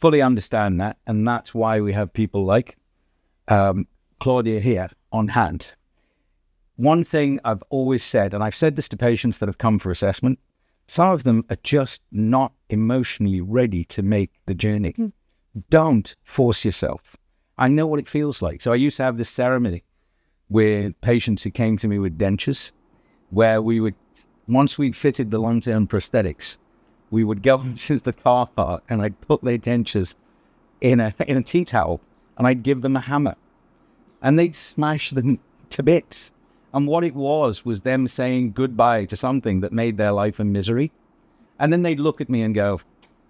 fully understand that. And that's why we have people like Claudia here on hand. One thing I've always said, and I've said this to patients that have come for assessment, some of them are just not emotionally ready to make the journey. Don't force yourself. I know what it feels like. So I used to have this ceremony with patients who came to me with dentures, where we would, once we'd fitted the long-term prosthetics, we would go into the car park and I'd put their dentures in a tea towel and I'd give them a hammer and they'd smash them to bits. And what it was them saying goodbye to something that made their life a misery. And then they'd look at me and go,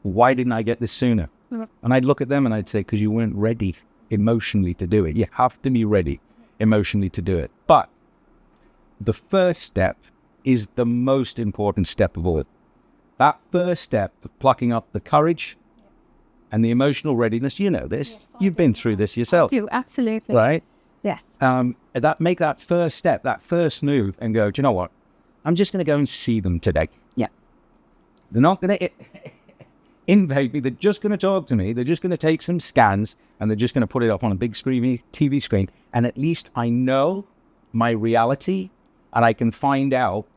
why didn't I get this sooner? And I'd look at them and I'd say, because you weren't ready emotionally to do it. You have to be ready emotionally to do it. But the first step is the most important step of all. That first step of plucking up the courage and the emotional readiness, you know this. Yes, you've been through this yourself. I do, absolutely. Right? Yes. Make that first step, that first move, and go, do you know what? I'm just going to go and see them today. Yeah. They're not going to invade me. They're just going to talk to me. They're just going to take some scans, and they're just going to put it up on a big TV screen. And at least I know my reality, and I can find out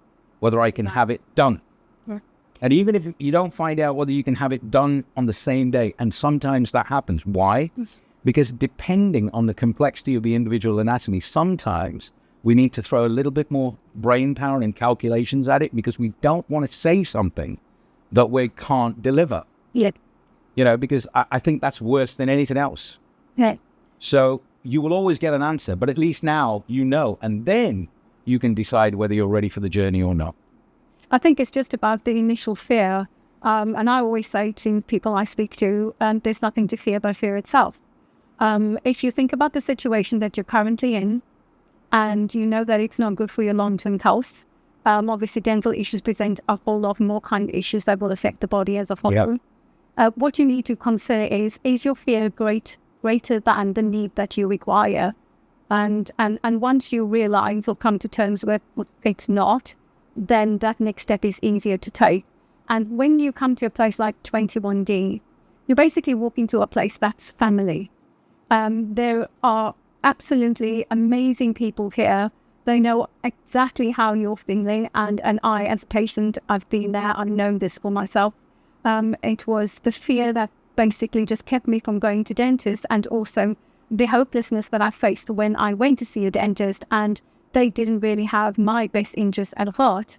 whether I can have it done. Yeah. And even if you don't find out whether you can have it done on the same day, and sometimes that happens. Why? Because depending on the complexity of the individual anatomy, sometimes we need to throw a little bit more brain power and calculations at it because we don't want to say something that we can't deliver. Yeah. You know, because I think that's worse than anything else. Yeah. So you will always get an answer, but at least now you know, and then you can decide whether you're ready for the journey or not. I think it's just about the initial fear. And I always say to people I speak to, there's nothing to fear but fear itself. If you think about the situation that you're currently in and you know that it's not good for your long-term health, obviously dental issues present a whole lot more kind of issues that will affect the body as a whole. Yep. What you need to consider is your fear greater than the need that you require? And once you realize or come to terms with it's not, then that next step is easier to take. And when you come to a place like 21D, you're basically walking to a place that's family. There are absolutely amazing people here. They know exactly how you're feeling. And I, as a patient, I've been there. I've known this for myself. It was the fear that basically just kept me from going to dentists, and also the hopelessness that I faced when I went to see a dentist and they didn't really have my best interest at heart.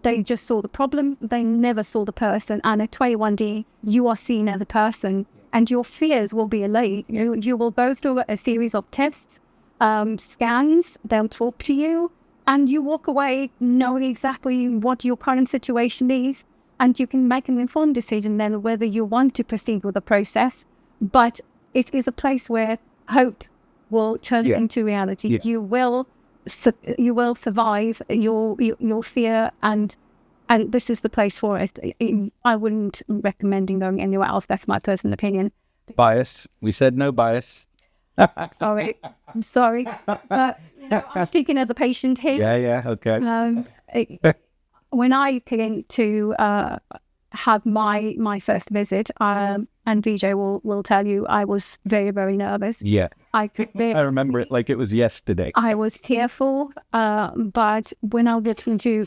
They just saw the problem. They never saw the person. And at 21D, you are seen as a person, and your fears will be allayed. You will go through a series of tests, scans. They'll talk to you, and you walk away knowing exactly what your current situation is, and you can make an informed decision then whether you want to proceed with the process. But it is a place where hope will turn into reality. Yeah. You will survive your fear, and this is the place for it. I wouldn't recommend going anywhere else. That's my personal opinion. Bias. We said no bias. Sorry. I'm sorry. I'm speaking as a patient here. Yeah. Okay. When I came to have my first visit, and Vijay will tell you, I was very, very nervous. Yeah. I remember it like it was yesterday. I was tearful, but when I get into